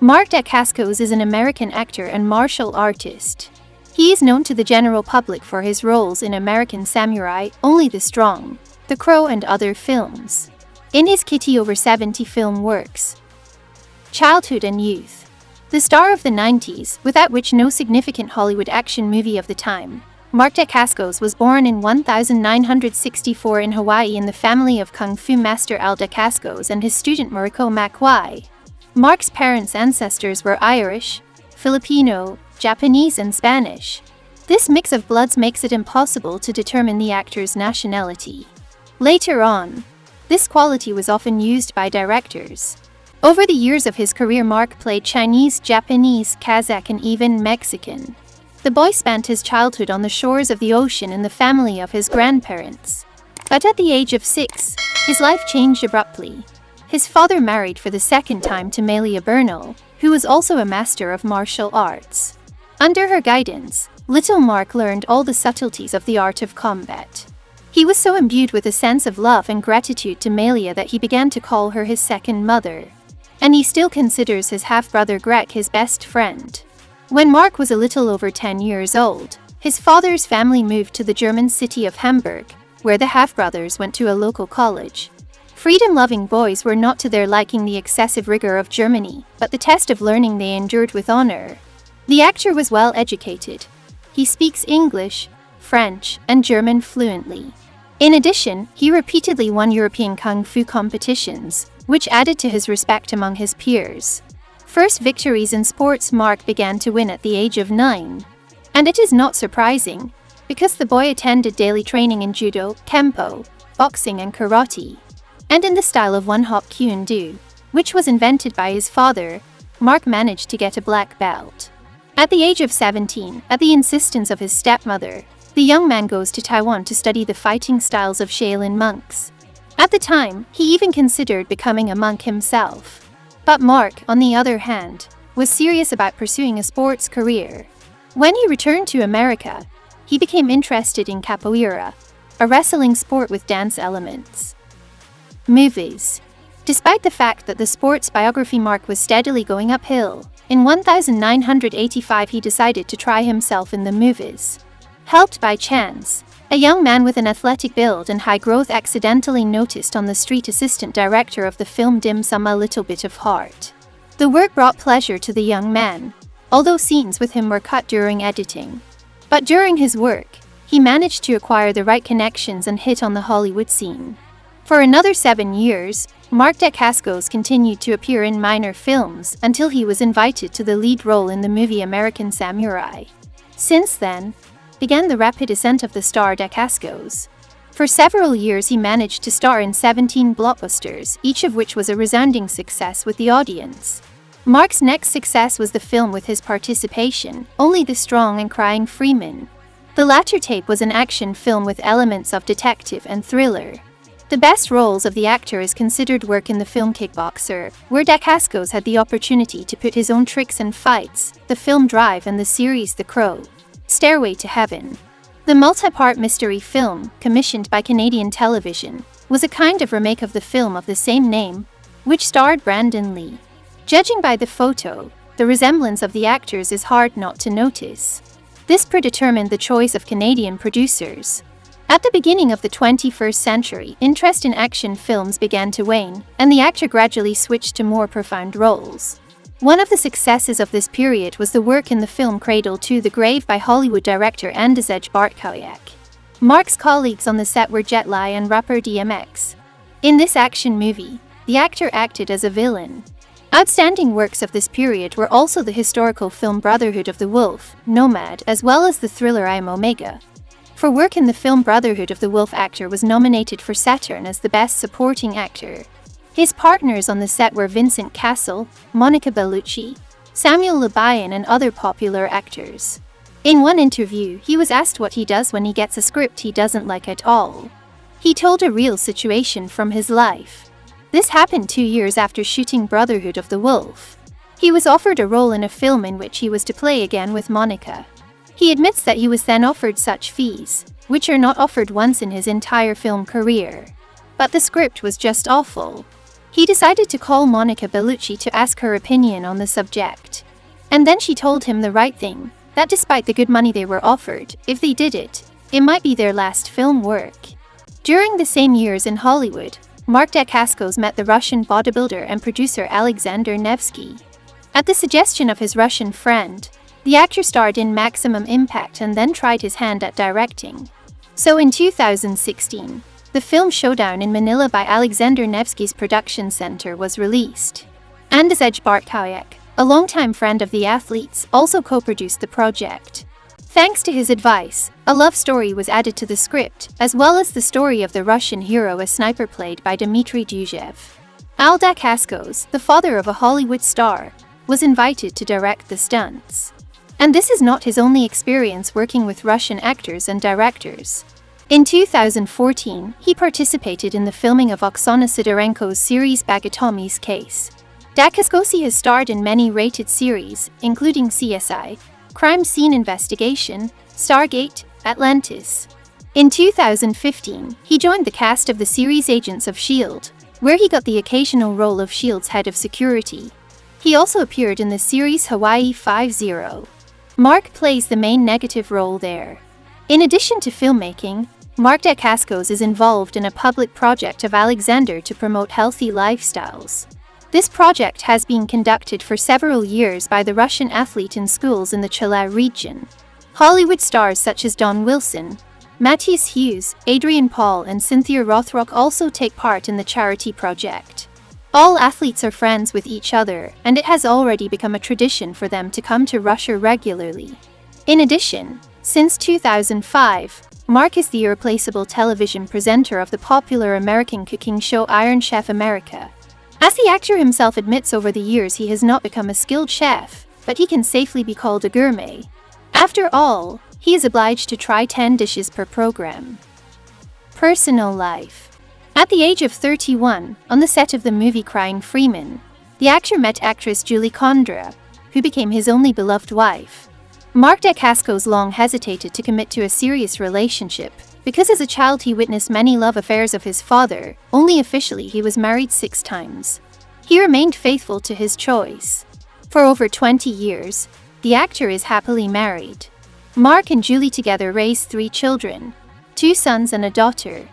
Mark Dacascos is an American actor and martial artist. He is known to the general public for his roles in American Samurai, Only the Strong, The Crow and other films. In his kitty over 70 film works. Childhood and youth. The star of the 90s, without which no significant Hollywood action movie of the time, Mark Dacascos was born in 1964 in Hawaii in the family of Kung Fu master Al Dacascos and his student Mariko Makwai. Mark's parents' ancestors were Irish, Filipino, Japanese and Spanish. This mix of bloods makes it impossible to determine the actor's nationality. Later on, this quality was often used by directors. Over the years of his career, Mark played Chinese, Japanese, Kazakh and even Mexican. The boy spent his childhood on the shores of the ocean in the family of his grandparents. But at the age of 6, his life changed abruptly. His father married for the second time to Malia Bernal, who was also a master of martial arts. Under her guidance, little Mark learned all the subtleties of the art of combat. He was so imbued with a sense of love and gratitude to Malia that he began to call her his second mother. And he still considers his half-brother Greg his best friend. When Mark was a little over 10 years old, his father's family moved to the German city of Hamburg, where the half-brothers went to a local college. Freedom-loving boys were not to their liking the excessive rigor of Germany, but the test of learning they endured with honor. The actor was well educated. He speaks English, French, and German fluently. In addition, he repeatedly won European Kung Fu competitions, which added to his respect among his peers. First victories in sports Mark began to win at the age of 9. And it is not surprising, because the boy attended daily training in judo, kempo, boxing and karate. And in the style of one-hop kyun-do, which was invented by his father, Mark managed to get a black belt. At the age of 17, at the insistence of his stepmother, the young man goes to Taiwan to study the fighting styles of Shaolin monks. At the time, he even considered becoming a monk himself. But Mark, on the other hand, was serious about pursuing a sports career. When he returned to America, he became interested in capoeira, a wrestling sport with dance elements. Movies. Despite the fact that the sports biography Mark was steadily going uphill, in 1985 he decided to try himself in the movies. Helped by chance, a young man with an athletic build and high growth accidentally noticed on the street assistant director of the film Dim Sum A Little Bit of Heart. The work brought pleasure to the young man, although scenes with him were cut during editing. But during his work, he managed to acquire the right connections and hit on the Hollywood scene. For another 7 years, Mark Dacascos continued to appear in minor films until he was invited to the lead role in the movie American Samurai. Since then, began the rapid ascent of the star Dacascos. For several years he managed to star in 17 blockbusters, each of which was a resounding success with the audience. Mark's next success was the film with his participation, Only the Strong and Crying Freeman. The latter tape was an action film with elements of detective and thriller. The best roles of the actor is considered work in the film Kickboxer, where Dacascos had the opportunity to put his own tricks and fights, the film Drive and the series The Crow. Stairway to Heaven. The multi-part mystery film, commissioned by Canadian television, was a kind of remake of the film of the same name, which starred Brandon Lee. Judging by the photo, the resemblance of the actors is hard not to notice. This predetermined the choice of Canadian producers. At the beginning of the 21st century, interest in action films began to wane, and the actor gradually switched to more profound roles. One of the successes of this period was the work in the film Cradle to the Grave by Hollywood director Andrzej Bartkowiak. Mark's colleagues on the set were Jet Li and rapper DMX. In this action movie, the actor acted as a villain. Outstanding works of this period were also the historical film Brotherhood of the Wolf, Nomad, as well as the thriller I Am Omega. For work in the film Brotherhood of the Wolf, actor was nominated for Saturn as the Best Supporting Actor. His partners on the set were Vincent Cassel, Monica Bellucci, Samuel Labayan and other popular actors. In one interview, he was asked what he does when he gets a script he doesn't like at all. He told a real situation from his life. This happened 2 years after shooting Brotherhood of the Wolf. He was offered a role in a film in which he was to play again with Monica. He admits that he was then offered such fees, which are not offered once in his entire film career. But the script was just awful. He decided to call Monica Bellucci to ask her opinion on the subject. And then she told him the right thing, that despite the good money they were offered, if they did it, it might be their last film work. During the same years in Hollywood, Mark Dacascos met the Russian bodybuilder and producer Alexander Nevsky. At the suggestion of his Russian friend, the actor starred in Maximum Impact and then tried his hand at directing. So in 2016, the film Showdown in Manila by Alexander Nevsky's production center was released. Andrzej Bartkowiak, a longtime friend of the athletes, also co-produced the project. Thanks to his advice, a love story was added to the script, as well as the story of the Russian hero, a sniper played by Dmitry Duzhev. Al Dacascos, the father of a Hollywood star, was invited to direct the stunts. And this is not his only experience working with Russian actors and directors. In 2014, he participated in the filming of Oksana Sidorenko's series Bagatomi's Case. Dacascos has starred in many rated series, including CSI, Crime Scene Investigation, Stargate, Atlantis. In 2015, he joined the cast of the series Agents of S.H.I.E.L.D., where he got the occasional role of S.H.I.E.L.D.'s head of security. He also appeared in the series Hawaii 5-0. Mark plays the main negative role there. In addition to filmmaking, Mark Dacascos is involved in a public project of Alexander to promote healthy lifestyles. This project has been conducted for several years by the Russian athlete in schools in the Chela region. Hollywood stars such as Don Wilson, Matthias Hughes, Adrian Paul, and Cynthia Rothrock also take part in the charity project. All athletes are friends with each other, and it has already become a tradition for them to come to Russia regularly. In addition, since 2005, Mark is the irreplaceable television presenter of the popular American cooking show Iron Chef America. As the actor himself admits, over the years he has not become a skilled chef, but he can safely be called a gourmet. After all, he is obliged to try 10 dishes per program. Personal life. At the age of 31, on the set of the movie Crying Freeman, the actor met actress Julie Condra, who became his only beloved wife. Mark Dacascos long hesitated to commit to a serious relationship, because as a child he witnessed many love affairs of his father. Only officially he was married 6 times. He remained faithful to his choice. For over 20 years, the actor is happily married. Mark and Julie together raised 3 children, 2 sons and a daughter.